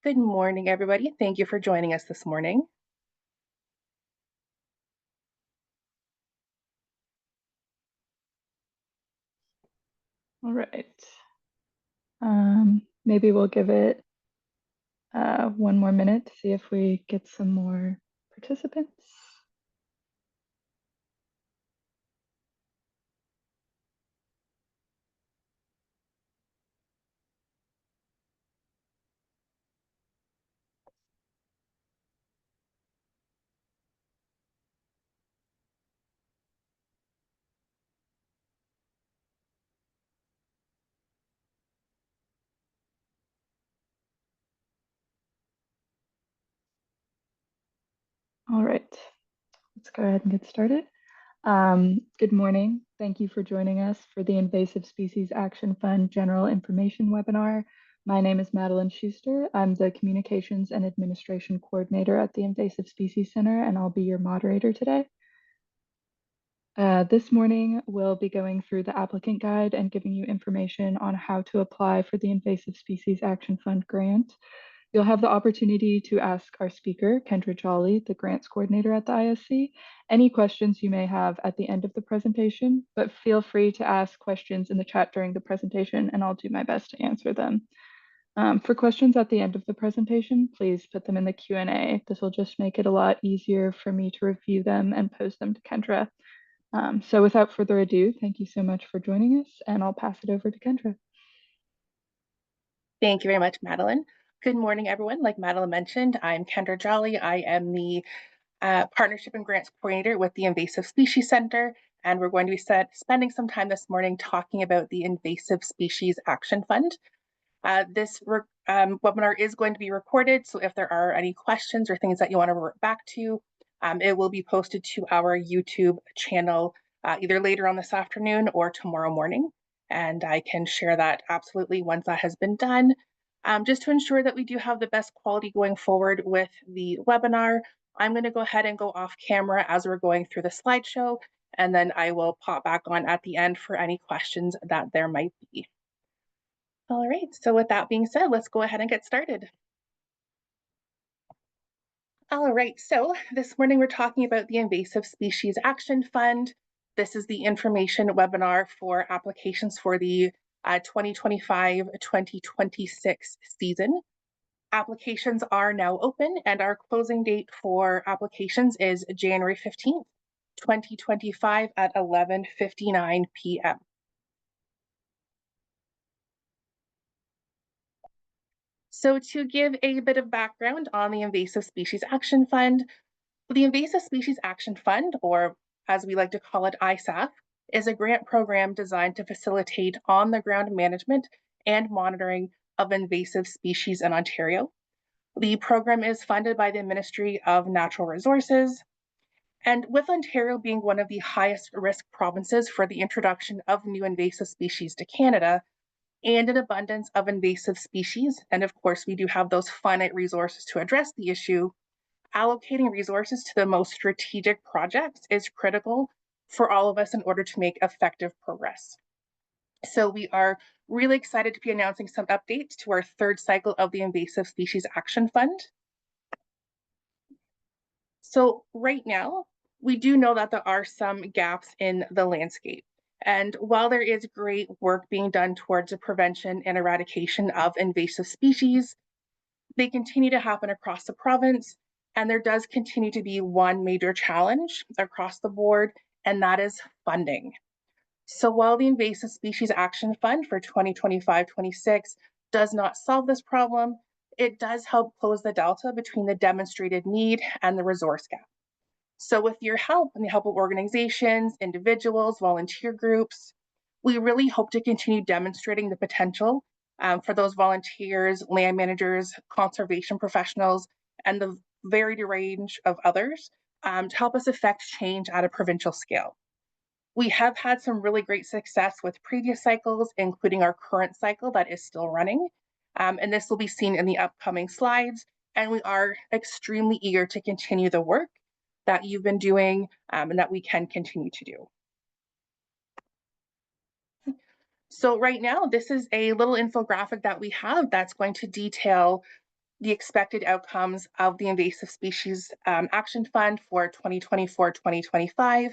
Good morning, everybody. Thank you for joining us this morning. All right. Maybe we'll give it one more minute to see if we get some more participants. All right, let's go ahead and get started. Good morning. Thank you for joining us for the Invasive Species Action Fund General Information webinar. My name is Madeline Schuster. I'm the Communications and Administration Coordinator at the Invasive Species Center, and I'll be your moderator today. This morning, we'll be going through the applicant guide and giving you information on how to apply for the Invasive Species Action Fund grant. You'll have the opportunity to ask our speaker, Kendra Jolly, the grants coordinator at the ISC, any questions you may have at the end of the presentation, but feel free to ask questions in the chat during the presentation and I'll do my best to answer them. For questions at the end of the presentation, please put them in the Q&A. This will just make it a lot easier for me to review them and post them to Kendra. So without further ado, thank you so much for joining us, and I'll pass it over to Kendra. Thank you very much, Madeline. Good morning, everyone. Like Madeline mentioned, I'm Kendra Jolly. I am the Partnership and Grants Coordinator with the Invasive Species Center, and we're going to be spending some time this morning talking about the Invasive Species Action Fund. This webinar is going to be recorded, so if there are any questions or things that you want to revert back to, it will be posted to our YouTube channel either later on this afternoon or tomorrow morning. And I can share that absolutely once that has been done. Just to ensure that we do have the best quality going forward with the webinar, I'm going to go ahead and go off camera as we're going through the slideshow, and then I will pop back on at the end for any questions that there might be. All right, so with that being said, let's go ahead and get started. All right, so this morning we're talking about the Invasive Species Action Fund. This is the information webinar for applications for the 2025-2026 season. Applications are now open and our closing date for applications is January 15th, 2025 at 11:59 p.m. So to give a bit of background on the Invasive Species Action Fund, the Invasive Species Action Fund, or as we like to call it, ISAF, is a grant program designed to facilitate on-the-ground management and monitoring of invasive species in Ontario. The program is funded by the Ministry of Natural Resources, and with Ontario being one of the highest risk provinces for the introduction of new invasive species to Canada, and an abundance of invasive species, and of course we do have those finite resources to address the issue, allocating resources to the most strategic projects is critical for all of us in order to make effective progress. So we are really excited to be announcing some updates to our third cycle of the Invasive Species Action Fund. So right now, we do know that there are some gaps in the landscape. And while there is great work being done towards the prevention and eradication of invasive species, they continue to happen across the province, and there does continue to be one major challenge across the board, and that is funding. So while the Invasive Species Action Fund for 2025-26 does not solve this problem, it does help close the delta between the demonstrated need and the resource gap. So with your help and the help of organizations, individuals, volunteer groups, we really hope to continue demonstrating the potential for those volunteers, land managers, conservation professionals, and the varied range of others to help us affect change at a provincial scale. We have had some really great success with previous cycles, including our current cycle that is still running. And this will be seen in the upcoming slides. And we are extremely eager to continue the work that you've been doing and that we can continue to do. So right now, this is a little infographic that we have that's going to detail the expected outcomes of the Invasive Species Action Fund for 2024-2025.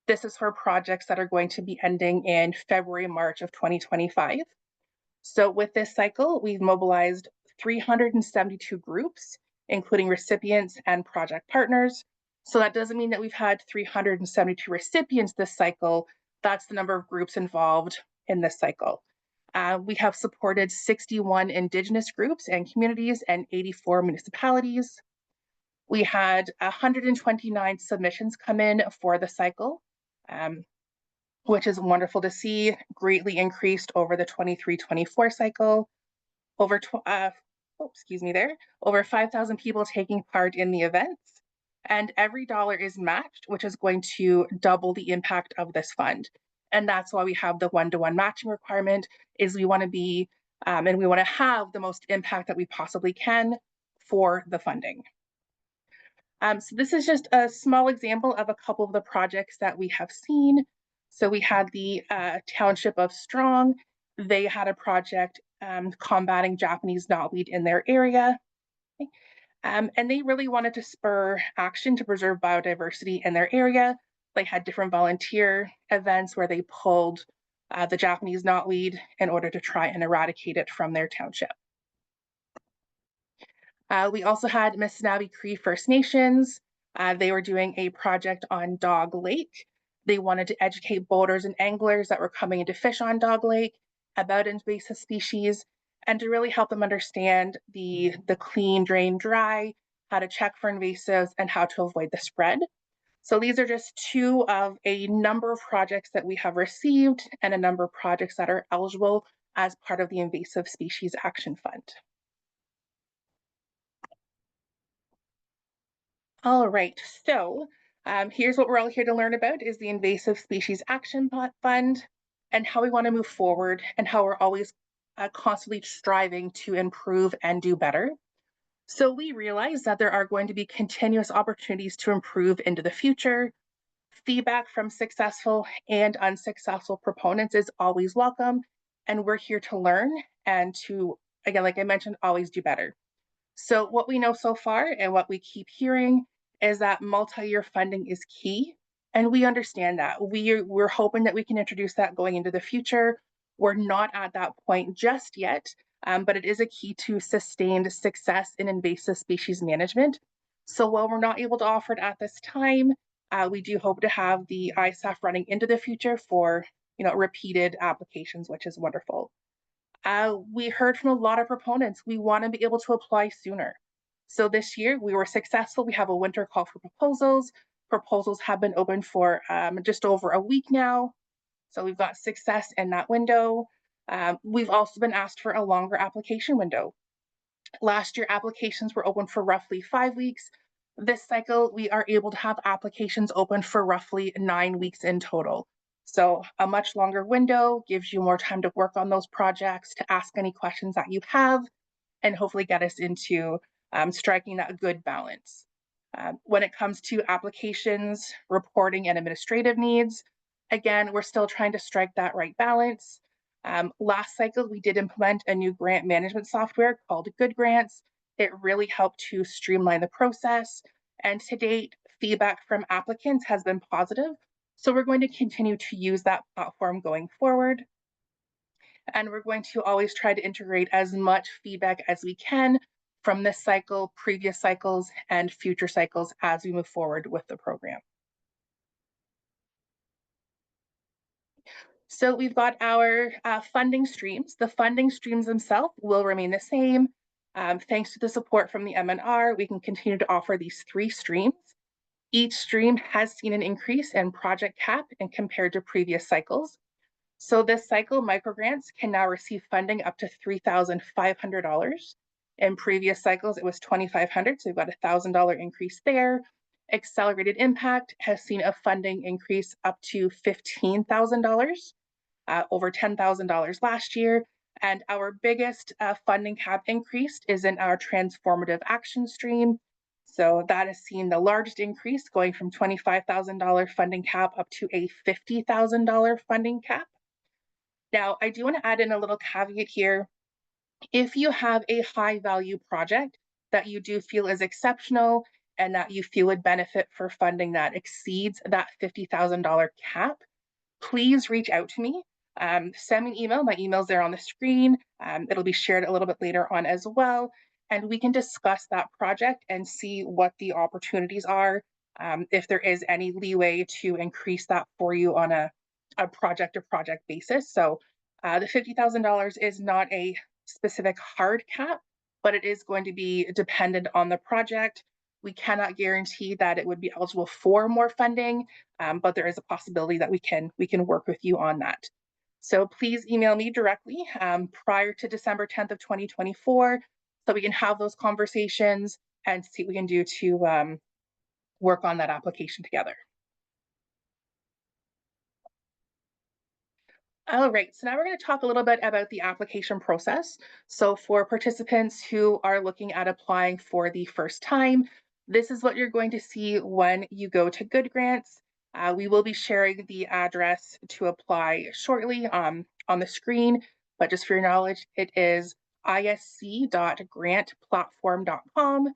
This is for projects that are going to be ending in February, March of 2025. So with this cycle, we've mobilized 372 groups, including recipients and project partners. So that doesn't mean that we've had 372 recipients this cycle. That's the number of groups involved in this cycle. We have supported 61 Indigenous groups and communities and 84 municipalities. We had 129 submissions come in for the cycle, um, which is wonderful to see, greatly increased over the 23-24 cycle. Over over 5,000 people taking part in the events, and every dollar is matched, which is going to double the impact of this fund. And that's why we have the one-to-one matching requirement, is we want to be and we want to have the most impact that we possibly can for the funding. So this is just a small example of a couple of the projects that we have seen. So we had the Township of Strong. They had a project combating Japanese knotweed in their area. And they really wanted to spur action to preserve biodiversity in their area. They had different volunteer events where they pulled the Japanese knotweed in order to try and eradicate it from their township. We also had Missinabbi Cree First Nations. They were doing a project on Dog Lake. They wanted to educate boaters and anglers that were coming in to fish on Dog Lake about invasive species and to really help them understand the clean, drain, dry, how to check for invasives, and how to avoid the spread. So these are just two of a number of projects that we have received and a number of projects that are eligible as part of the Invasive Species Action Fund. All right, so here's what we're all here to learn about is the Invasive Species Action Fund and how we want to move forward and how we're always constantly striving to improve and do better. So we realize that there are going to be continuous opportunities to improve into the future. Feedback from successful and unsuccessful proponents is always welcome, and we're here to learn and to, again, like I mentioned, always do better. So what we know so far and what we keep hearing is that multi-year funding is key. And we understand that. We're hoping that we can introduce that going into the future. We're not at that point just yet, but it is a key to sustained success in invasive species management. So while we're not able to offer it at this time, we do hope to have the ISAF running into the future for repeated applications, which is wonderful. We heard from a lot of proponents. We want to be able to apply sooner. So this year we were successful. We have a winter call for proposals. Proposals have been open for just over a week now. So we've got success in that window. We've also been asked for a longer application window. Last year, applications were open for roughly 5 weeks. This cycle, we are able to have applications open for roughly 9 weeks in total. So a much longer window gives you more time to work on those projects, to ask any questions that you have, and hopefully get us into striking that good balance. When it comes to applications, reporting, and administrative needs, again, we're still trying to strike that right balance. Last cycle, we did implement a new grant management software called Good Grants. It really helped to streamline the process. And to date, feedback from applicants has been positive. So we're going to continue to use that platform going forward. And we're going to always try to integrate as much feedback as we can from this cycle, previous cycles, and future cycles as we move forward with the program. So we've got our funding streams. The funding streams themselves will remain the same. Thanks to the support from the MNR, we can continue to offer these 3 streams. Each stream has seen an increase in project cap and compared to previous cycles. So this cycle, microgrants can now receive funding up to $3,500. In previous cycles, it was $2,500, so we've got a $1,000 increase there. Accelerated Impact has seen a funding increase up to $15,000, over $10,000 last year. And our biggest funding cap increase is in our Transformative Action stream. So that has seen the largest increase, going from $25,000 funding cap up to a $50,000 funding cap. Now, I do want to add in a little caveat here. If you have a high value project that you do feel is exceptional and that you feel would benefit for funding that exceeds that $50,000 cap, please reach out to me. Send me an email. My email's there on the screen. It'll be shared a little bit later on as well. And we can discuss that project and see what the opportunities are, if there is any leeway to increase that for you on a project to project basis. So the $50,000 is not a specific hard cap, but it is going to be dependent on the project. We cannot guarantee that it would be eligible for more funding, but there is a possibility that we can work with you on that. So please email me directly prior to December 10th of 2024, so we can have those conversations and see what we can do to work on that application together. All right, so now we're going to talk a little bit about the application process. So for participants who are looking at applying for the first time, this is what you're going to see when you go to Good Grants. We will be sharing the address to apply shortly on the screen, but just for your knowledge, it is isc.grantplatform.com.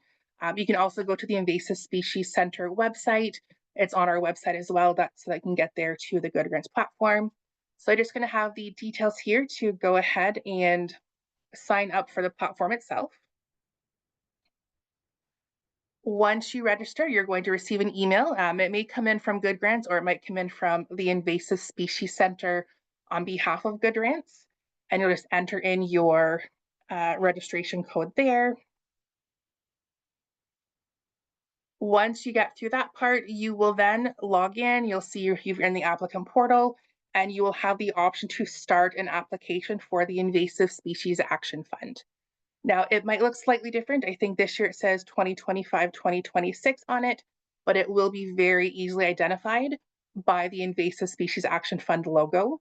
You can also go to the Invasive Species Center website. It's on our website as well, so that you can get there to the Good Grants platform. So I'm just going to have the details here to go ahead and sign up for the platform itself. Once you register, you're going to receive an email. It may come in from Good Grants or it might come in from the Invasive Species Center on behalf of Good Grants. And you'll just enter in your registration code there. Once you get through that part, you will then log in. You'll see you're in the applicant portal, and you will have the option to start an application for the Invasive Species Action Fund. Now, it might look slightly different. I think this year it says 2025, 2026 on it, but it will be very easily identified by the Invasive Species Action Fund logo.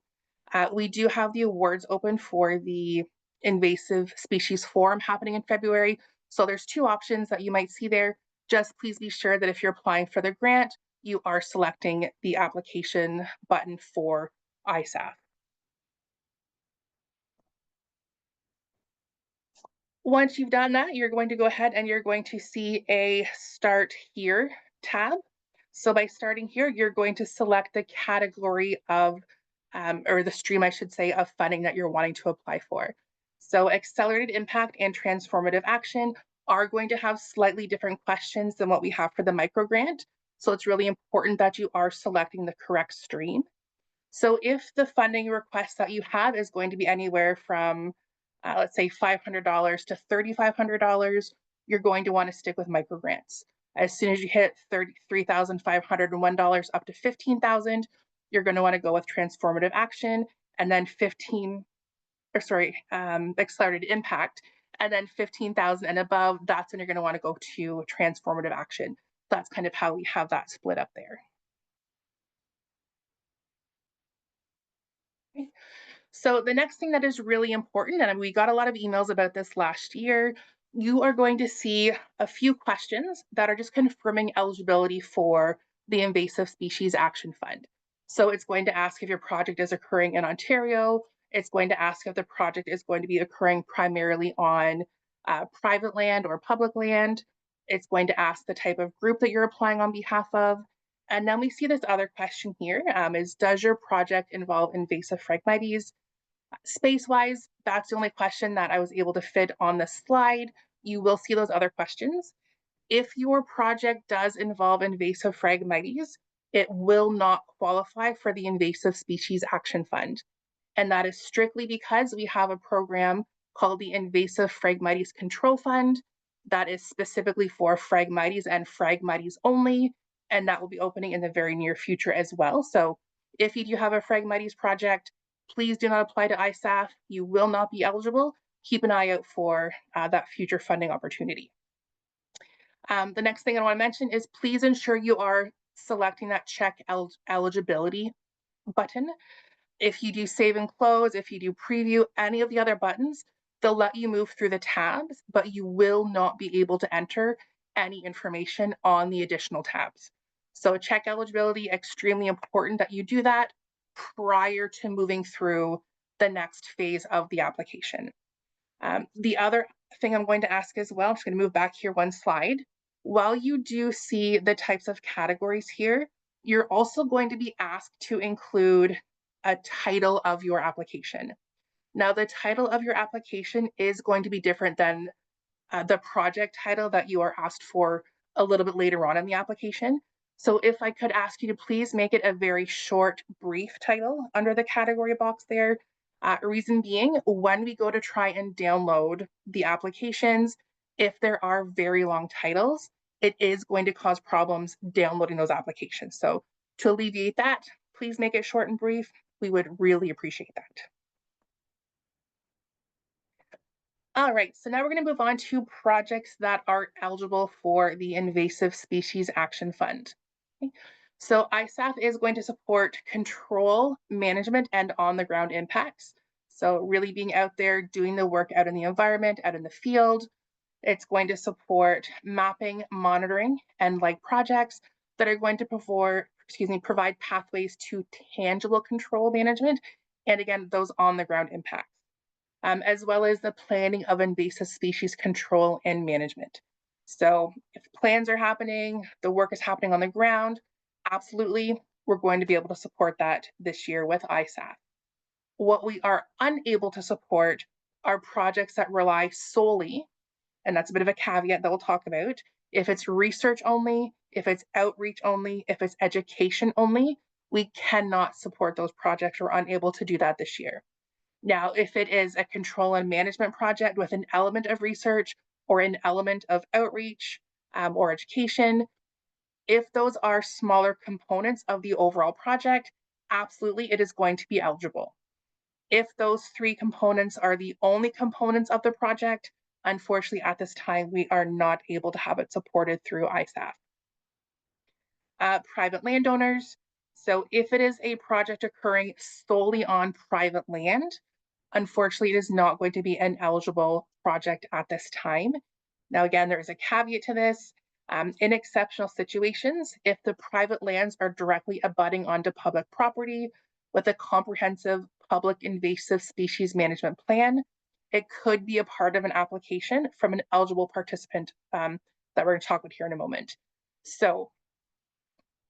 We do have the awards open for the Invasive Species Forum happening in February. So there's two options that you might see there. Just please be sure that if you're applying for the grant, you are selecting the application button for ISAF. Once you've done that, you're going to go ahead and you're going to see a Start Here tab. So by starting here, you're going to select the category of, or the stream, I should say, of funding that you're wanting to apply for. So accelerated impact and transformative action are going to have slightly different questions than what we have for the micro grant. So it's really important that you are selecting the correct stream. So if the funding request that you have is going to be anywhere from, let's say $500 to $3,500, you're going to want to stick with microgrants. As soon as you hit $33,501 up to $15,000, you're going to want to go with transformative action, and then accelerated impact, and then 15,000 and above, that's when you're going to want to go to transformative action. That's kind of how we have that split up there. So the next thing that is really important, and we got a lot of emails about this last year, you are going to see a few questions that are just confirming eligibility for the Invasive Species Action Fund. So it's going to ask if your project is occurring in Ontario. It's going to ask if the project is going to be occurring primarily on private land or public land. It's going to ask the type of group that you're applying on behalf of. And then we see this other question here, is does your project involve invasive Phragmites? Space-wise, that's the only question that I was able to fit on the slide. You will see those other questions. If your project does involve invasive Phragmites, it will not qualify for the Invasive Species Action Fund. And that is strictly because we have a program called the Invasive Phragmites Control Fund that is specifically for Phragmites and Phragmites only, and that will be opening in the very near future as well. So if you do have a Phragmites project, please do not apply to ISAF. You will not be eligible. Keep an eye out for that future funding opportunity. The next thing I want to mention is please ensure you are selecting that check eligibility button. If you do save and close, if you do preview, any of the other buttons, they'll let you move through the tabs, but you will not be able to enter any information on the additional tabs. So check eligibility, extremely important that you do that prior to moving through the next phase of the application. The other thing I'm going to ask as well, I'm just going to move back here one slide. While you do see the types of categories here, you're also going to be asked to include a title of your application. Now, the title of your application is going to be different than the project title that you are asked for a little bit later on in the application. So if I could ask you to please make it a very short, brief title under the category box there. Reason being, when we go to try and download the applications, if there are very long titles, it is going to cause problems downloading those applications. So to alleviate that, please make it short and brief. We would really appreciate that. All right, so now we're going to move on to projects that are eligible for the Invasive Species Action Fund. Okay. So ISAF is going to support control, management, and on-the-ground impacts. So really being out there, doing the work out in the environment, out in the field. It's going to support mapping, monitoring, and like projects that are going to provide pathways to tangible control management, and again, those on-the-ground impacts. As well as the planning of invasive species control and management. So if plans are happening, the work is happening on the ground, absolutely, we're going to be able to support that this year with ISAF. What we are unable to support are projects that rely solely, and that's a bit of a caveat that we'll talk about, if it's research only, if it's outreach only, if it's education only, we cannot support those projects. We're unable to do that this year. Now, if it is a control and management project with an element of research or an element of outreach or education, if those are smaller components of the overall project, absolutely it is going to be eligible. If those three components are the only components of the project, unfortunately at this time, we are not able to have it supported through ISAF. Private landowners. So if it is a project occurring solely on private land, unfortunately, it is not going to be an eligible project at this time. Now, again, there is a caveat to this. In exceptional situations, if the private lands are directly abutting onto public property with a comprehensive public invasive species management plan, it could be a part of an application from an eligible participant that we're going to talk about here in a moment. So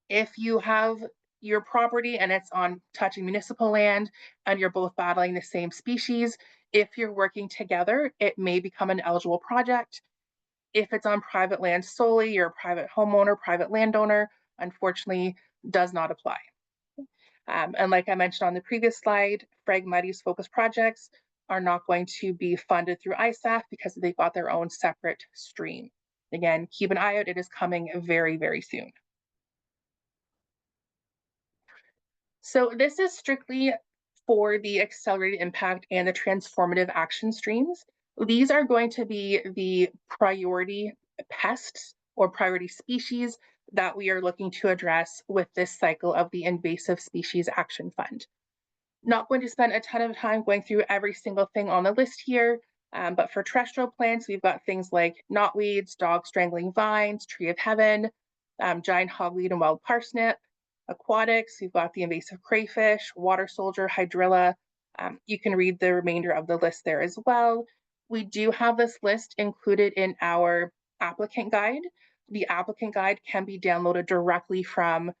if you have your property and it's on touching municipal land and you're both battling the same species, if you're working together, it may become an eligible project. If it's on private land solely, you're a private homeowner, private landowner, unfortunately does not apply. And like I mentioned on the previous slide, Fragmites focus projects are not going to be funded through ISAF because they've got their own separate stream. Again, keep an eye out, it is coming very, very soon. So this is strictly for the accelerated impact and the transformative action streams. These are going to be the priority pests or priority species that we are looking to address with this cycle of the Invasive Species Action Fund. Not going to spend a ton of time going through every single thing on the list here, but for terrestrial plants, we've got things like knotweeds, dog strangling vines, tree of heaven, giant hogweed and wild parsnip. Aquatics, we've got the invasive crayfish, water soldier, hydrilla. You can read the remainder of the list there as well. We do have this list included in our applicant guide. The applicant guide can be downloaded directly from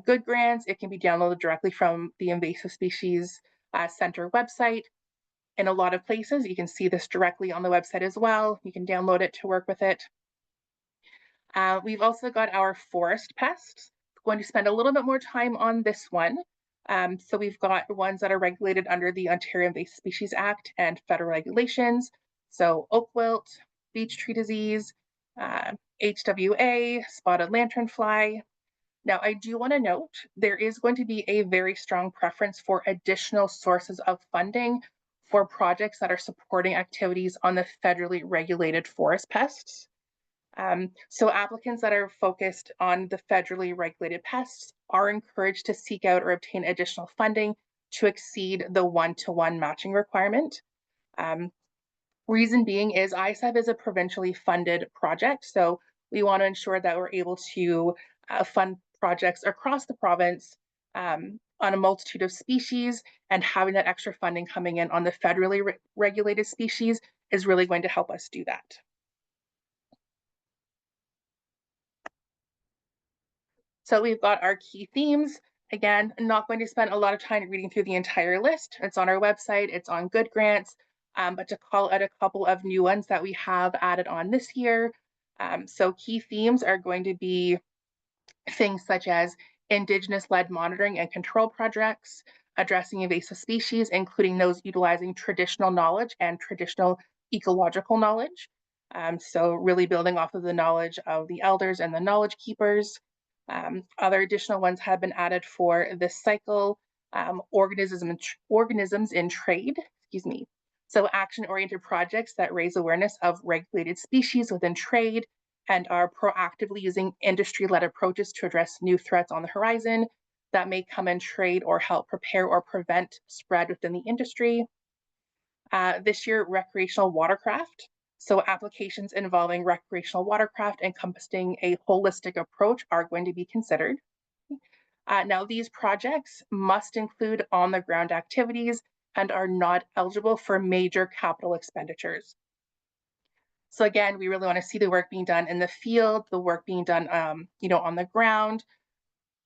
Good Grants. It can be downloaded directly from the Invasive Species Center website. In a lot of places, you can see this directly on the website as well. You can download it to work with it. We've also got our forest pests. Going to spend a little bit more time on this one. So we've got ones that are regulated under the Ontario Invasive Species Act and federal regulations. So oak wilt, beech tree disease, HWA, spotted lanternfly. Now, I do want to note there is going to be a very strong preference for additional sources of funding for projects that are supporting activities on the federally regulated forest pests. So applicants that are focused on the federally regulated pests are encouraged to seek out or obtain additional funding to exceed the one-to-one matching requirement. Reason being is ISAF is a provincially funded project, so we want to ensure that we're able to fund projects across the province on a multitude of species, and having that extra funding coming in on the federally regulated species is really going to help us do that. So we've got our key themes. Again, I'm not going to spend a lot of time reading through the entire list. It's on our website, it's on Good Grants, but to call out a couple of new ones that we have added on this year. So key themes are going to be things such as Indigenous-led monitoring and control projects, addressing invasive species, including those utilizing traditional knowledge and traditional ecological knowledge. So really building off of the knowledge of the elders and the knowledge keepers. Other additional ones have been added for this cycle, organisms in trade, excuse me. So action-oriented projects that raise awareness of regulated species within trade, and are proactively using industry-led approaches to address new threats on the horizon that may come in trade or help prepare or prevent spread within the industry. This year, recreational watercraft. So applications involving recreational watercraft encompassing a holistic approach are going to be considered. Now, these projects must include on-the-ground activities and are not eligible for major capital expenditures. So again, we really want to see the work being done in the field, the work being done, on the ground,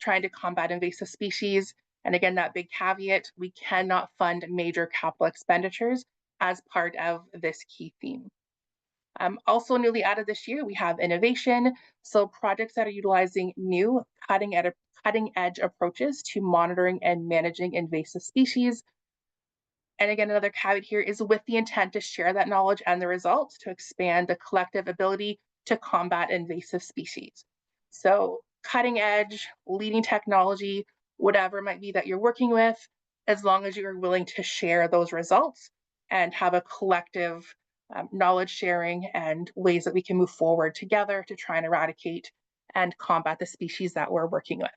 trying to combat invasive species. And again, that big caveat, we cannot fund major capital expenditures as part of this key theme. Also newly added this year, we have innovation. So projects that are utilizing new cutting edge approaches to monitoring and managing invasive species. And again, another caveat here is with the intent to share that knowledge and the results to expand the collective ability to combat invasive species. So cutting edge, leading technology, whatever it might be that you're working with, as long as you're willing to share those results and have a collective knowledge sharing and ways that we can move forward together to try and eradicate and combat the species that we're working with.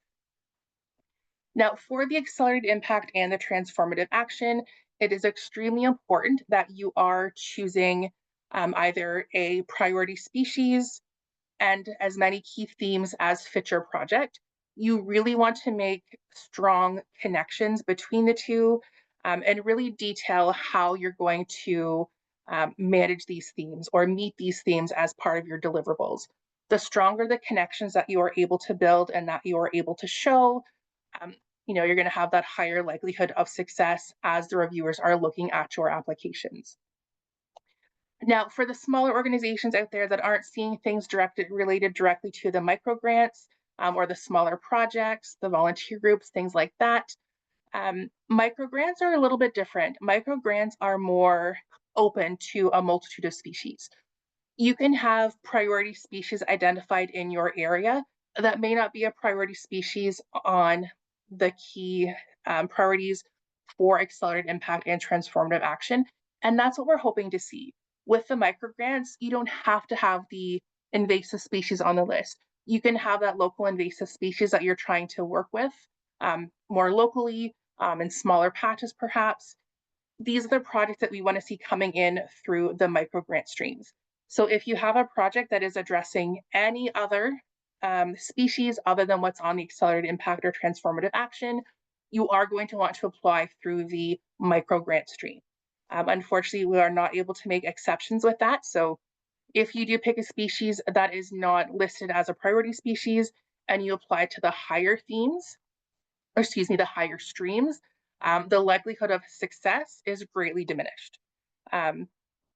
Now, for the accelerated impact and the transformative action, it is extremely important that you are choosing either a priority species and as many key themes as fit your project. You really want to make strong connections between the two and really detail how you're going to manage these themes or meet these themes as part of your deliverables. The stronger the connections that you are able to build and that you are able to show, um, you're going to have that higher likelihood of success as the reviewers are looking at your applications. Now, for the smaller organizations out there that aren't seeing things related directly to the micro grants or the smaller projects, the volunteer groups, things like that, micro grants are a little bit different. Micro grants are more open to a multitude of species. You can have priority species identified in your area that may not be a priority species on the key priorities for accelerated impact and transformative action. And that's what we're hoping to see. With the microgrants, you don't have to have the invasive species on the list. You can have that local invasive species that you're trying to work with more locally in smaller patches, perhaps. These are the projects that we want to see coming in through the micro grant streams. So if you have a project that is addressing any other species other than what's on the accelerated impact or transformative action, you are going to want to apply through the micro grant stream. Unfortunately, we are not able to make exceptions with that. So if you do pick a species that is not listed as a priority species and you apply to the higher themes, or excuse me, the higher streams, the likelihood of success is greatly diminished. Um,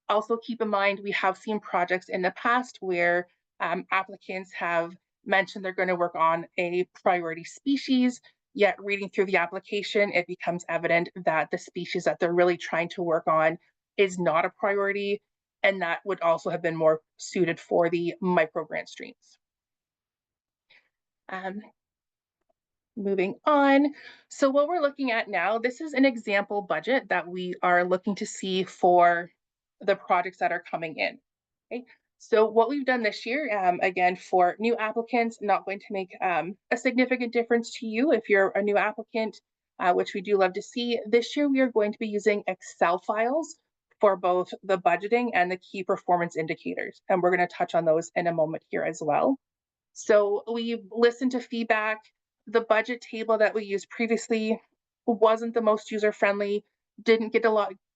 Also keep in mind, we have seen projects in the past where applicants have mentioned they're going to work on a priority species, yet reading through the application, it becomes evident that the species that they're really trying to work on is not a priority, and that would also have been more suited for the micro grant streams. Um, Moving on. So what we're looking at now, this is an example budget that we are looking to see for the projects that are coming in. Okay. So what we've done this year, again, for new applicants, not going to make a significant difference to you if you're a new applicant, which we do love to see. This year, we are going to be using Excel files for both the budgeting and the key performance indicators. And we're going to touch on those in a moment here as well. So we listened to feedback. The budget table that we used previously wasn't the most user friendly, didn't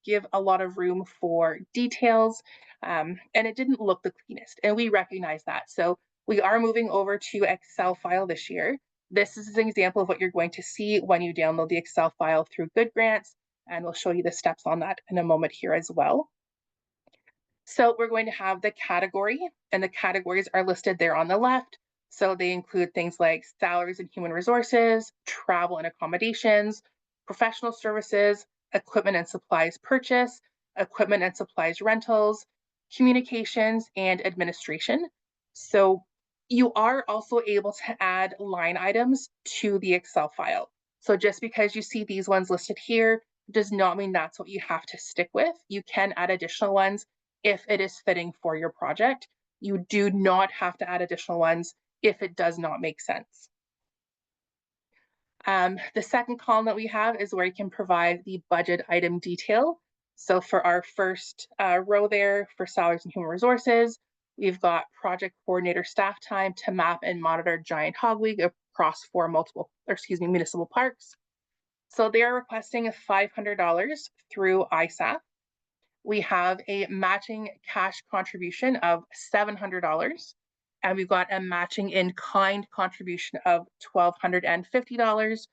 give a lot of room for details, and it didn't look the cleanest. And we recognize that. So we are moving over to Excel file this year. This is an example of what you're going to see when you download the Excel file through Good Grants, and we'll show you the steps on that in a moment here as well. So we're going to have the category, and the categories are listed there on the left. So they include things like salaries and human resources, travel and accommodations, professional services, equipment and supplies purchase, equipment and supplies rentals, communications, and administration. So you are also able to add line items to the Excel file. So just because you see these ones listed here does not mean that's what you have to stick with. You can add additional ones if it is fitting for your project. You do not have to add additional ones if it does not make sense. The second column that we have is where you can provide the budget item detail. So for our first row there for salaries and human resources, we've got project coordinator staff time to map and monitor giant hogweed across municipal parks. So they are requesting $500 through ISAF. We have a matching cash contribution of $700, and we've got a matching in kind contribution of $1,250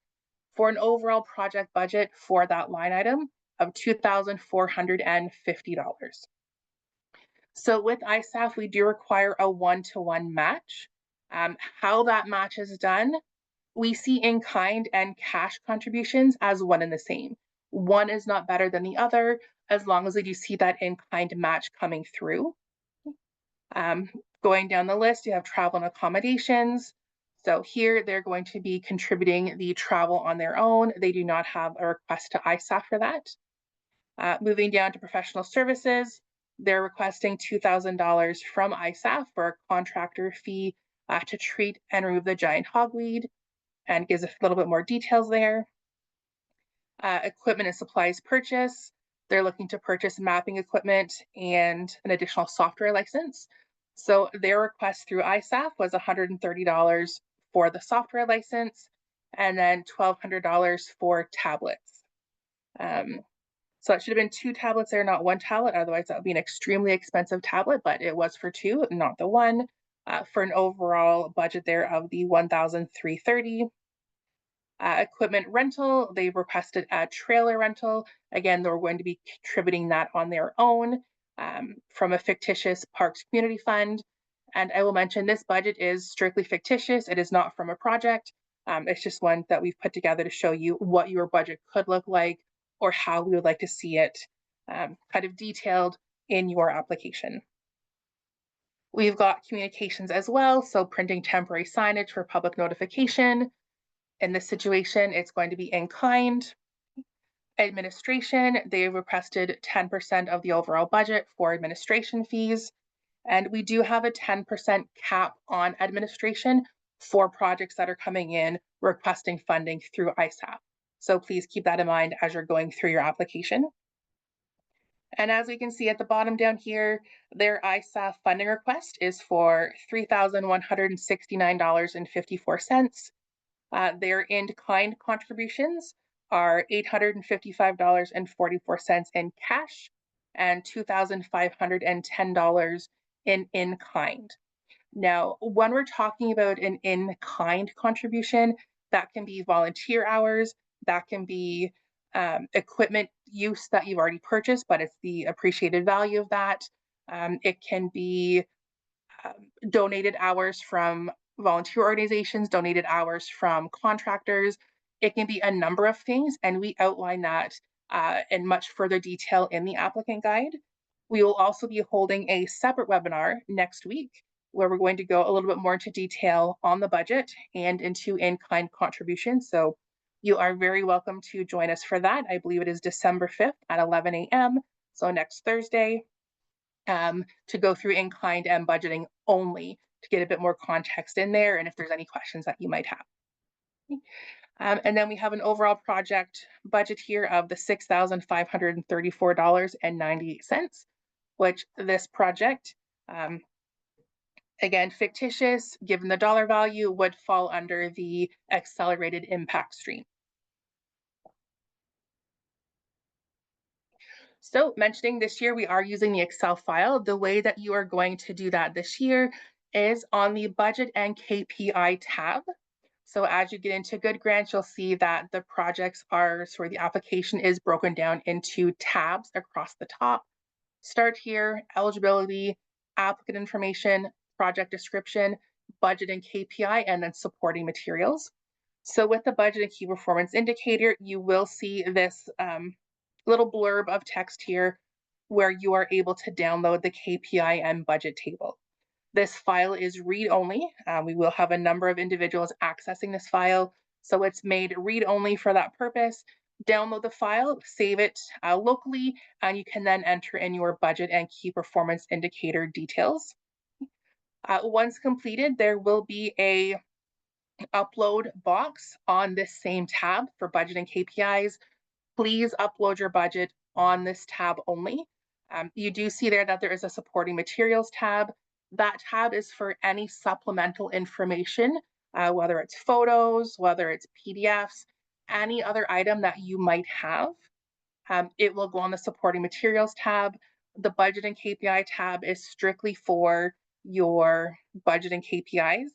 for an overall project budget for that line item of $2,450. So with ISAF, we do require a one-to-one match. How that match is done, we see in kind and cash contributions as one and the same. One is not better than the other as long as we do see that in kind match coming through. Um, Going down the list, you have travel and accommodations. So here they're going to be contributing the travel on their own. They do not have a request to ISAF for that. Moving down to professional services, they're requesting $2,000 from ISAF for a contractor fee to treat and remove the giant hogweed, and gives a little bit more details there. Equipment and supplies purchase, they're looking to purchase mapping equipment and an additional software license. So their request through ISAF was $130 for the software license, and then $1,200 for tablets. So it should have been 2 tablets there, not 1 tablet. Otherwise, that would be an extremely expensive tablet, but it was for 2, not the 1, for an overall budget there of the $1,330. Equipment rental, they requested a trailer rental. Again, they're going to be contributing that on their own from a fictitious parks community fund. And I will mention this budget is strictly fictitious. It is not from a project. It's just one that we've put together to show you what your budget could look like or how we would like to see it kind of detailed in your application. We've got communications as well, so printing temporary signage for public notification. In this situation, it's going to be in kind. Administration, they requested 10% of the overall budget for administration fees. And we do have a 10% cap on administration for projects that are coming in requesting funding through ISAF. So please keep that in mind as you're going through your application. And as we can see at the bottom down here, their ISAF funding request is for $3,169.54. Their in-kind contributions are $855.44 in cash and $2,510 in kind. Now, when we're talking about an in-kind contribution, that can be volunteer hours, that can be equipment use that you've already purchased, but it's the appreciated value of that. It can be donated hours from volunteer organizations, donated hours from contractors. It can be a number of things, and we outline that in much further detail in the applicant guide. We will also be holding a separate webinar next week where we're going to go a little bit more into detail on the budget and into in-kind contributions. So you are very welcome to join us for that. I believe it is December 5th at 11 a.m. So next Thursday, to go through in-kind and budgeting only to get a bit more context in there and if there's any questions that you might have. And then we have an overall project budget here of the $6,534.98, which this project, again, fictitious, given the dollar value, would fall under the accelerated impact stream. So, mentioning this year, we are using the Excel file. The way that you are going to do that this year is on the budget and KPI tab. So, as you get into Good Grants, you'll see that the projects are, sorry, the application is broken down into tabs across the top. Start here, eligibility, applicant information, project description, budget and KPI, and then supporting materials. So with the budget and key performance indicator, you will see this little blurb of text here where you are able to download the KPI and budget table. This file is read only. We will have a number of individuals accessing this file, so it's made read only for that purpose. Download the file, save it locally, and you can then enter in your budget and key performance indicator details. Once completed, there will be a upload box on this same tab for budget and KPIs. Please upload your budget on this tab only. You do see there that there is a supporting materials tab. That tab is for any supplemental information, whether it's photos, whether it's PDFs, any other item that you might have. It will go on the supporting materials tab. The budget and KPI tab is strictly for your budget and KPIs.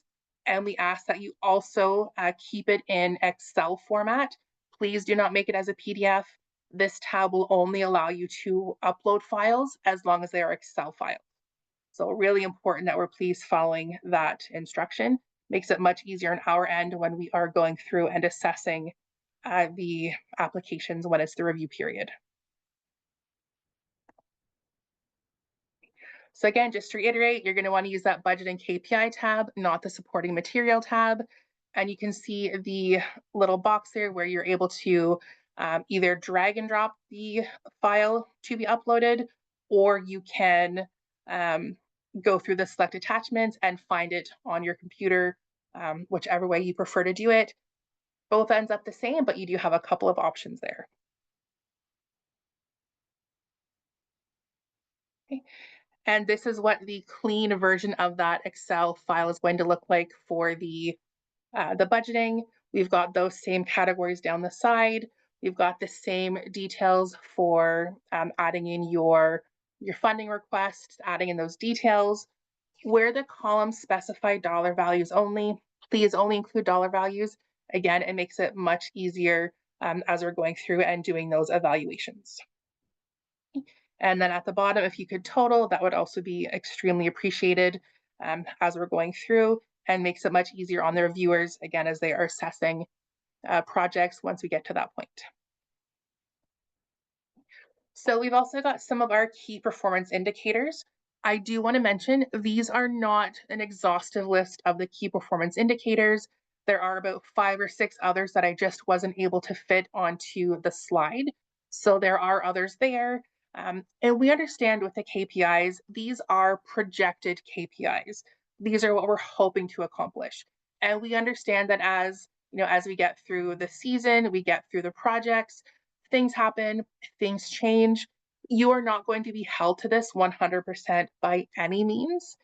And we ask that you also keep it in Excel format. Please do not make it as a PDF. This tab will only allow you to upload files as long as they are Excel files. So really important that we're please following that instruction. Makes it much easier on our end when we are going through and assessing the applications when it's the review period. So again, just to reiterate, you're going to want to use that budget and KPI tab, not the supporting material tab. And you can see the little box there where you're able to either drag and drop the file to be uploaded, or you can go through the select attachments and find it on your computer, whichever way you prefer to do it. Both ends up the same, but you do have a couple of options there. Okay. And this is what the clean version of that Excel file is going to look like for the budgeting. We've got those same categories down the side. We've got the same details for adding in your funding requests, adding in those details. Where the columns specify dollar values only, please only include dollar values. Again, it makes it much easier as we're going through and doing those evaluations. And then at the bottom, if you could total, that would also be extremely appreciated as we're going through, and makes it much easier on the reviewers, again, as they are assessing projects once we get to that point. So we've also got some of our key performance indicators. I do want to mention these are not an exhaustive list of the key performance indicators. There are about 5 or 6 others that I just wasn't able to fit onto the slide. So there are others there. And we understand with the KPIs, these are projected KPIs. These are what we're hoping to accomplish. And we understand that as we get through the season, we get through the projects, things happen, things change. You are not going to be held to this 100% by any means,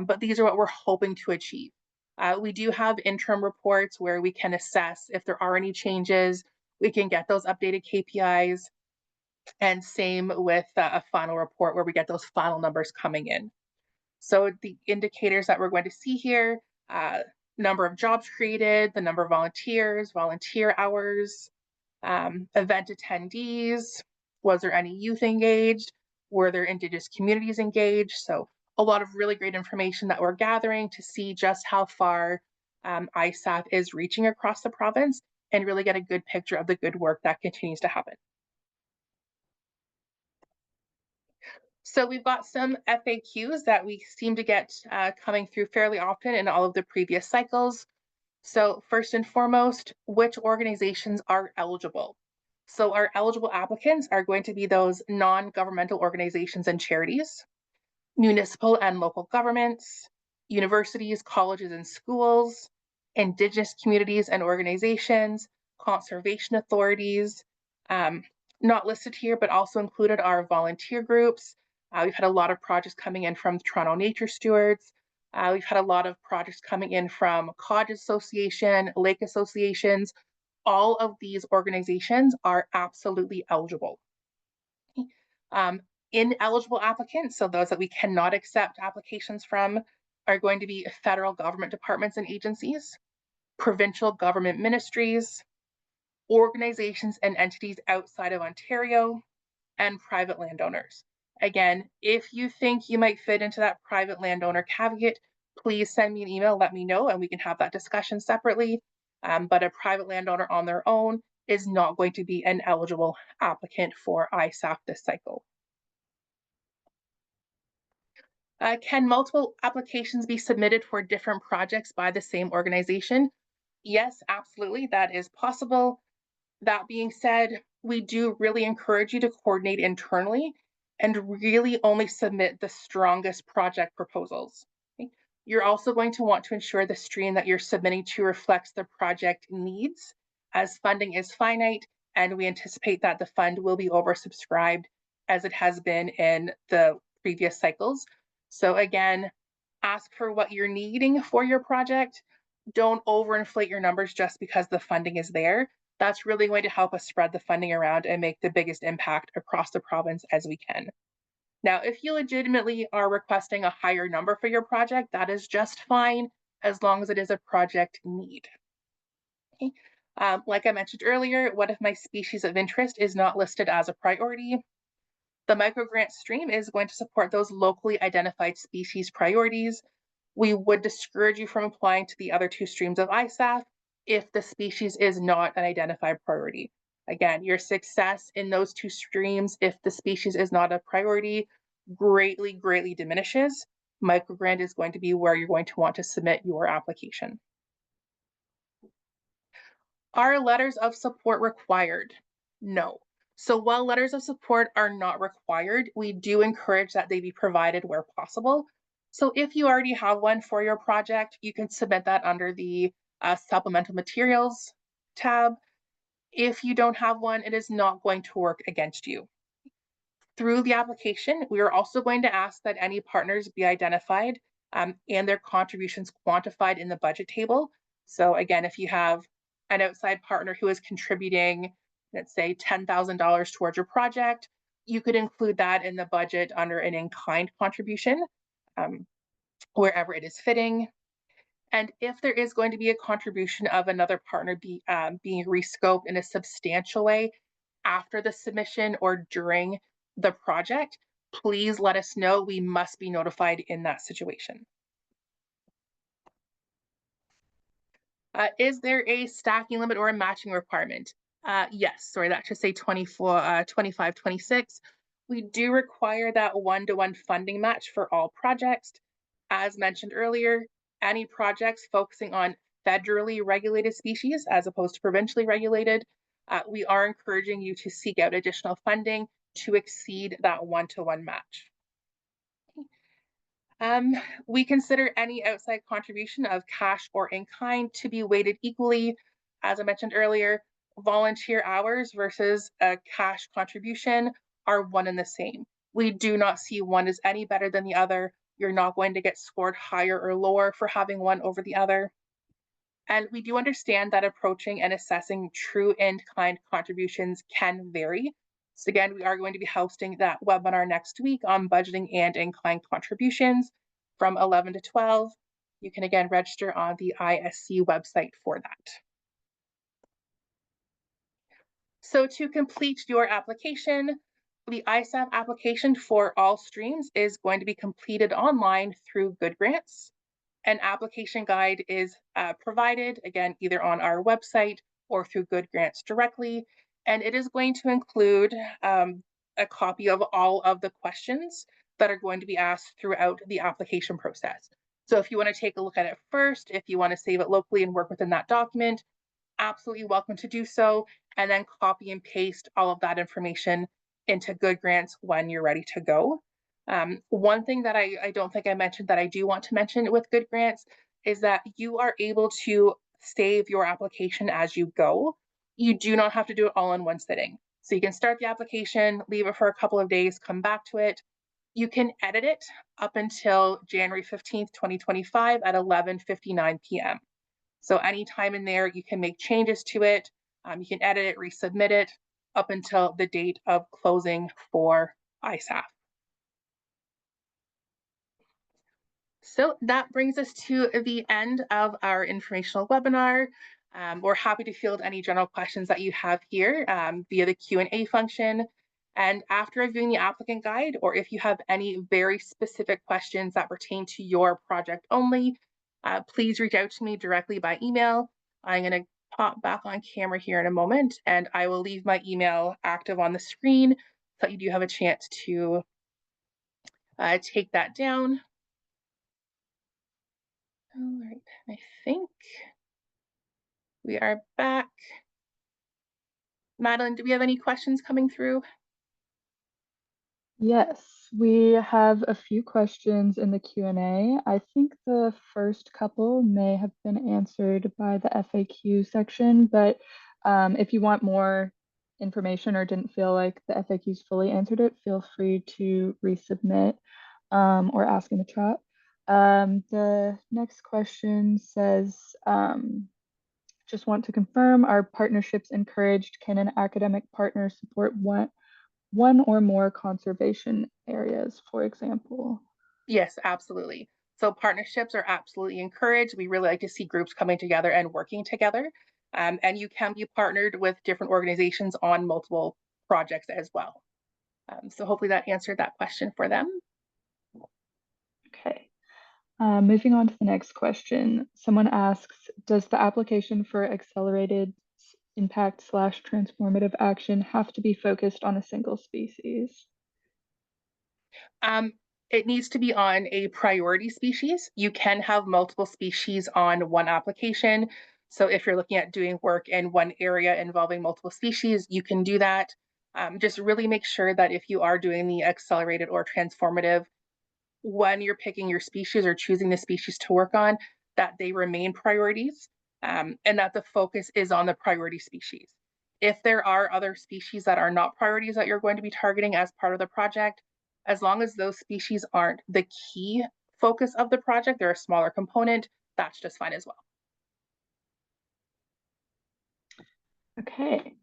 but these are what we're hoping to achieve. We do have interim reports where we can assess if there are any changes. We can get those updated KPIs, and same with a final report where we get those final numbers coming in. So the indicators that we're going to see here, number of jobs created, the number of volunteers, volunteer hours, event attendees, was there any youth engaged? Were there Indigenous communities engaged? So a lot of really great information that we're gathering to see just how far ISAF is reaching across the province and really get a good picture of the good work that continues to happen. So we've got some FAQs that we seem to get coming through fairly often in all of the previous cycles. So first and foremost, which organizations are eligible? So our eligible applicants are going to be those non-governmental organizations and charities, municipal and local governments, universities, colleges and schools, Indigenous communities and organizations, conservation authorities. Um, Not listed here, but also included are volunteer groups. We've had a lot of projects coming in from Toronto Nature Stewards. We've had a lot of projects coming in from Cottage Association, Lake Associations. All of these organizations are absolutely eligible. Um, Ineligible applicants, so those that we cannot accept applications from, are going to be federal government departments and agencies, provincial government ministries, organizations and entities outside of Ontario, and private landowners. Again, if you think you might fit into that private landowner caveat, please send me an email, let me know, and we can have that discussion separately. But a private landowner on their own is not going to be an eligible applicant for ISAF this cycle. Can multiple applications be submitted for different projects by the same organization? Yes, absolutely, that is possible. That being said, we do really encourage you to coordinate internally and really only submit the strongest project proposals. Okay? You're also going to want to ensure the stream that you're submitting to reflects the project needs, as funding is finite, and we anticipate that the fund will be oversubscribed as it has been in the previous cycles. So again, ask for what you're needing for your project. Don't overinflate your numbers just because the funding is there. That's really going to help us spread the funding around and make the biggest impact across the province as we can. Now, if you legitimately are requesting a higher number for your project, that is just fine as long as it is a project need. Okay. Like I mentioned earlier, what if my species of interest is not listed as a priority? The microgrant stream is going to support those locally identified species priorities. We would discourage you from applying to the other two streams of ISAF if the species is not an identified priority. Again, your success in those two streams, if the species is not a priority, greatly diminishes. Microgrant is going to be where you're going to want to submit your application. Are letters of support required? No. So while letters of support are not required, we do encourage that they be provided where possible. So if you already have one for your project, you can submit that under the supplemental materials tab. If you don't have one, it is not going to work against you. Through the application, we are also going to ask that any partners be identified and their contributions quantified in the budget table. So again, if you have an outside partner who is contributing, let's say $10,000 towards your project, you could include that in the budget under an in-kind contribution, um, wherever it is fitting. And if there is going to be a contribution of another partner being rescoped in a substantial way after the submission or during the project, please let us know. We must be notified in that situation. Is there a stacking limit or a matching requirement? Yes, sorry, that should say 24, 25, 26. We do require that one-to-one funding match for all projects. As mentioned earlier, any projects focusing on federally regulated species as opposed to provincially regulated, we are encouraging you to seek out additional funding to exceed that one-to-one match. Um, we consider any outside contribution of cash or in kind to be weighted equally. As I mentioned earlier, volunteer hours versus a cash contribution are one and the same. We do not see one as any better than the other. You're not going to get scored higher or lower for having one over the other. And we do understand that approaching and assessing true in-kind contributions can vary. So again, we are going to be hosting that webinar next week on budgeting and in-kind contributions from 11 to 12. You can again register on the ISC website for that. So to complete your application, the ISAF application for all streams is going to be completed online through Good Grants. An application guide is provided, again, either on our website or through Good Grants directly. And it is going to include a copy of all of the questions that are going to be asked throughout the application process. So if you want to take a look at it first, if you want to save it locally and work within that document, absolutely welcome to do so, and then copy and paste all of that information into Good Grants when you're ready to go. One thing that I don't think I mentioned that I do want to mention with Good Grants is that you are able to save your application as you go. You do not have to do it all in one sitting. So you can start the application, leave it for a couple of days, come back to it. You can edit it up until January 15th, 2025 at 11:59 p.m. So anytime in there, you can make changes to it. You can edit it, resubmit it up until the date of closing for ISAF. So that brings us to the end of our informational webinar. We're happy to field any general questions that you have here via the Q&A function. And after reviewing the applicant guide, or if you have any very specific questions that pertain to your project only, please reach out to me directly by email. I'm going to pop back on camera here in a moment, and I will leave my email active on the screen so that you do have a chance to take that down. All right, I think we are back. Madeline, do we have any questions coming through? Yes, we have a few questions in the Q&A. I think the first couple may have been answered by the FAQ section, but if you want more information or didn't feel like the FAQs fully answered it, feel free to resubmit or ask in the chat. The next question says, just want to confirm, are partnerships encouraged? Can an academic partner support one or more conservation areas, for example? Yes, absolutely. So partnerships are absolutely encouraged. We really like to see groups coming together and working together. And you can be partnered with different organizations on multiple projects as well. So hopefully that answered that question for them. Okay. Moving on to the next question. Someone asks, does the application for accelerated impact / transformative action have to be focused on a single species? Um, it needs to be on a priority species. You can have multiple species on one application. So if you're looking at doing work in one area involving multiple species, you can do that. Just really make sure that if you are doing the accelerated or transformative, when you're picking your species or choosing the species to work on, that they remain priorities and that the focus is on the priority species. If there are other species that are not priorities that you're going to be targeting as part of the project, as long as those species aren't the key focus of the project, they're a smaller component, that's just fine as well. Okay.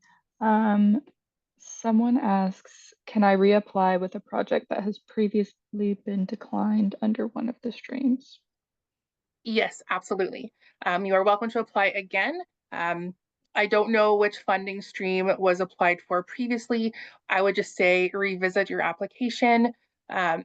Someone asks, can I reapply with a project that has previously been declined under one of the streams? Yes, absolutely. You are welcome to apply again. I don't know which funding stream was applied for previously. I would just say revisit your application.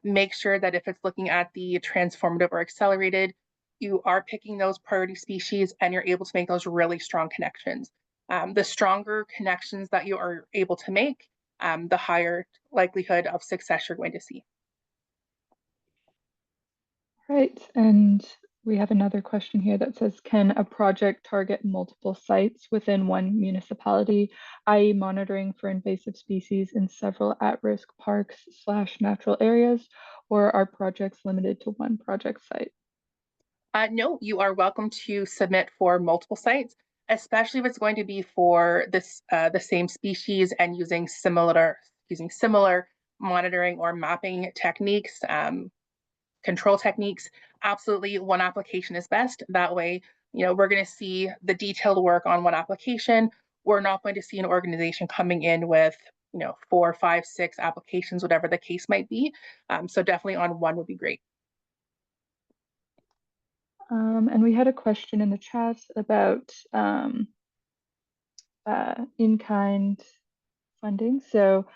Make sure that if it's looking at the transformative or accelerated, you are picking those priority species and you're able to make those really strong connections. The stronger connections that you are able to make, the higher likelihood of success you're going to see. Right, and we have another question here that says, can a project target multiple sites within one municipality, i.e. monitoring for invasive species in several at-risk parks / natural areas, or are projects limited to one project site? No, you are welcome to submit for multiple sites, especially if it's going to be for this the same species and using similar monitoring or mapping techniques, control techniques. Absolutely, one application is best. That way, we're going to see the detailed work on one application. We're not going to see an organization coming in with 4, 5, 6 applications, whatever the case might be. So definitely on one would be great. And we had a question in the chat about in-kind funding. So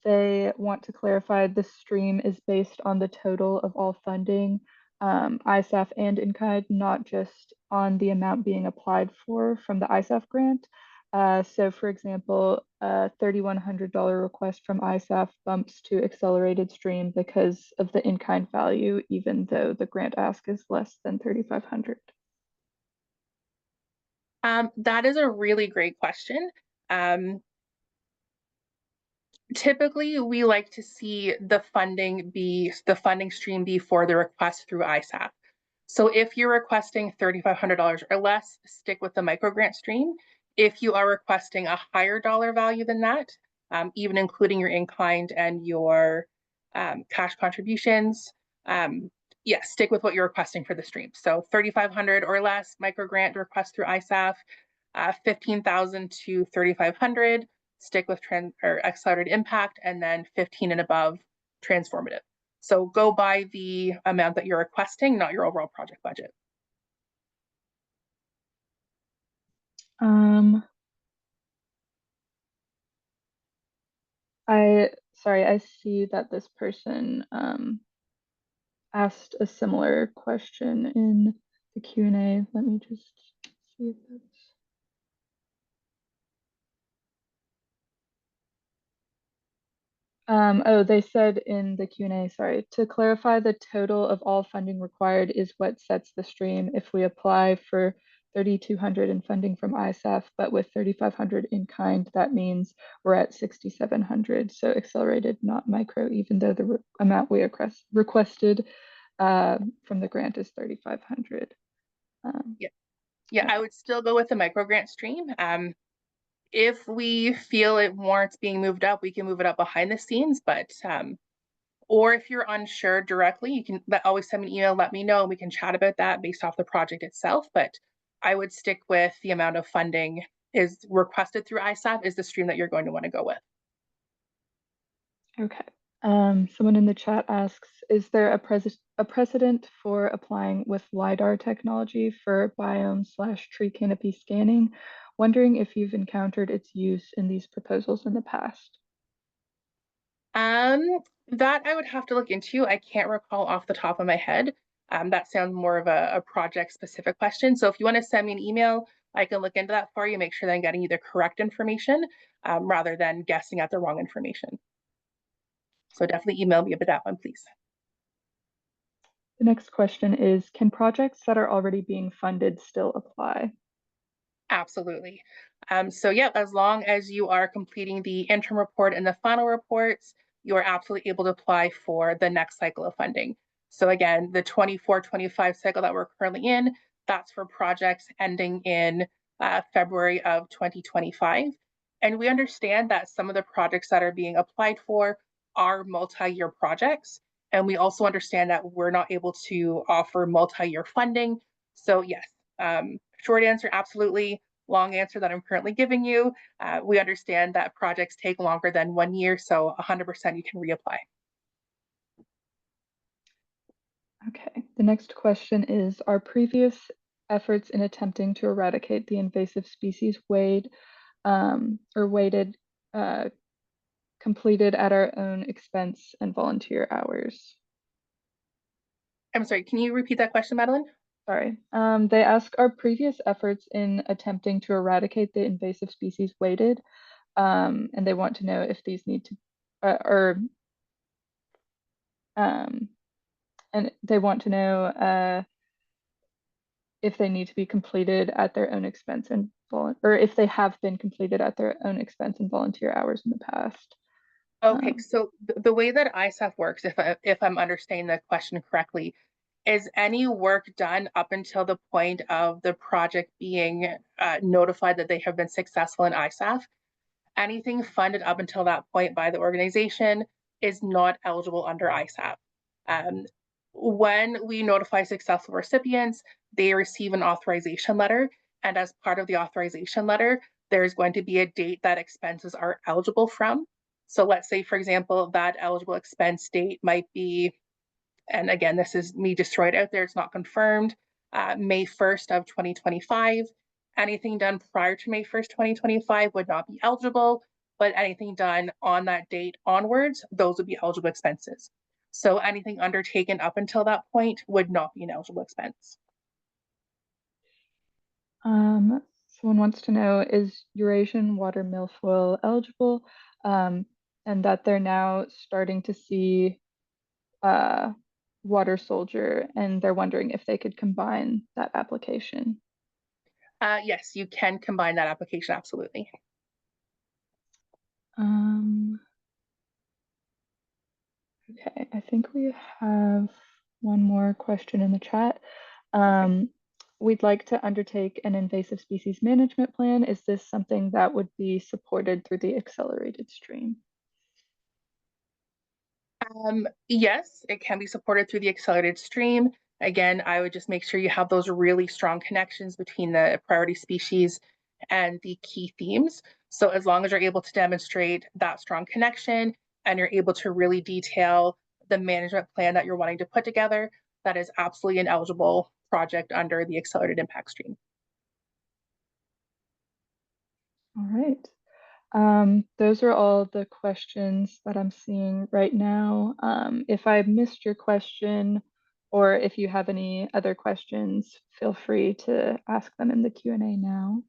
they want to clarify this stream is based on the total of all funding, ISAF and in-kind, not just on the amount being applied for from the ISAF grant. So for example, a $3,100 request from ISAF bumps to accelerated stream because of the in-kind value, even though the grant ask is less than $3,500. That is a really great question. Um, Typically, we like to see the funding stream be for the request through ISAF. So if you're requesting $3,500 or less, stick with the microgrant stream. If you are requesting a higher dollar value than that, even including your in-kind and your cash contributions, stick with what you're requesting for the stream. So 3,500 or less microgrant request through ISAF, 15,000 to 3,500, stick with trend or accelerated impact, and then 15 and above transformative. So go by the amount that you're requesting, not your overall project budget. Um, I see that this person asked a similar question in the Q&A. Let me just see if that's oh, they said in the Q&A, sorry, to clarify, the total of all funding required is what sets the stream. If we apply for 3,200 in funding from ISAF, but with 3,500 in kind, that means we're at 6,700. So accelerated, not micro, even though the amount we requested from the grant is 3,500. Yeah, Okay. I would still go with the micro grant stream. If we feel it warrants being moved up, we can move it up behind the scenes, but or if you're unsure directly, you can always send me an email, let me know, and we can chat about that based off the project itself. But I would stick with the amount of funding is requested through ISAF is the stream that you're going to want to go with. Okay. Someone in the chat asks, is there a precedent for applying with LiDAR technology for biome/tree canopy scanning? Wondering if you've encountered its use in these proposals in the past. Um, that I would have to look into. I can't recall off the top of my head. That sounds more of a project specific question. So if you want to send me an email, I can look into that for you, make sure that I'm getting you the correct information rather than guessing at the wrong information. So definitely email me about that one, please. The next question is, can projects that are already being funded still apply? Absolutely. So yeah, as long as you are completing the interim report and the final reports, you are absolutely able to apply for the next cycle of funding. So again, the 24-25 cycle that we're currently in, that's for projects ending in February of 2025. And we understand that some of the projects that are being applied for are multi-year projects. And we also understand that we're not able to offer multi-year funding. So yes, short answer, absolutely. Long answer that I'm currently giving you. We understand that projects take longer than 1 year, so 100% you can reapply. Okay, the next question is, are previous efforts in attempting to eradicate the invasive species weighted uh, completed at our own expense and volunteer hours? I'm sorry, can you repeat that question, Madeline? Sorry. They ask, are previous efforts in attempting to eradicate the invasive species weighted? And they want to know if these need to, um, and they want to know if they need to be completed at their own expense and or if they have been completed at their own expense and volunteer hours in the past. Okay, so the way that ISAF works, if I'm understanding the question correctly, is any work done up until the point of the project being notified that they have been successful in ISAF? Anything funded up until that point by the organization is not eligible under ISAP. Um, when we notify successful recipients, they receive an authorization letter. And as part of the authorization letter, there's going to be a date that expenses are eligible from. So let's say, for example, that eligible expense date might be, and again, this is me just throwing it out there, it's not confirmed, May 1st of 2025. Anything done prior to May 1st, 2025 would not be eligible, but anything done on that date onwards, those would be eligible expenses. So anything undertaken up until that point would not be an eligible expense. Someone wants to know, is Eurasian water milfoil eligible? And that they're now starting to see water soldier, and they're wondering if they could combine that application. Yes, you can combine that application, absolutely. Okay, I think we have one more question in the chat. We'd like to undertake an invasive species management plan. Is this something that would be supported through the accelerated stream? Yes, it can be supported through the accelerated stream. Again, I would just make sure you have those really strong connections between the priority species and the key themes. So as long as you're able to demonstrate that strong connection and you're able to really detail the management plan that you're wanting to put together, that is absolutely an eligible project under the accelerated impact stream. All right. Those are all the questions that I'm seeing right now. If I missed your question, or if you have any other questions, feel free to ask them in the Q&A now.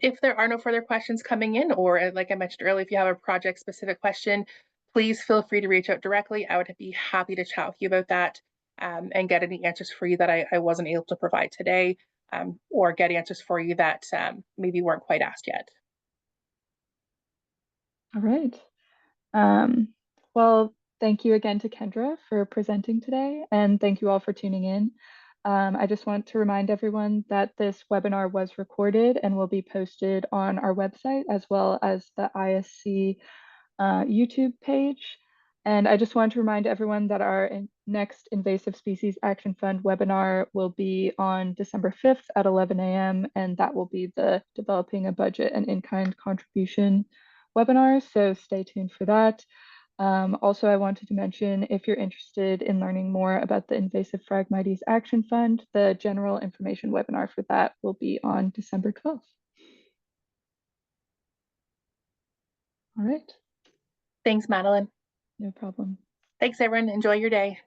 If there are no further questions coming in, or like I mentioned earlier, if you have a project specific question, please feel free to reach out directly. I would be happy to chat with you about that and get any answers for you that I wasn't able to provide today, or get answers for you that maybe weren't quite asked yet. All right. Um, well, thank you again to Kendra for presenting today, and thank you all for tuning in. I just want to remind everyone that this webinar was recorded and will be posted on our website as well as the ISC YouTube page. And I just want to remind everyone that our next Invasive Species Action Fund webinar will be on December 5th at 11 a.m. And that will be the Developing a Budget and In-Kind Contribution webinar. So stay tuned for that. Also, I wanted to mention, if you're interested in learning more about the Invasive Phragmites Action Fund, the general information webinar for that will be on December 12th. All right. Thanks, Madeline. No problem. Thanks, everyone. Enjoy your day.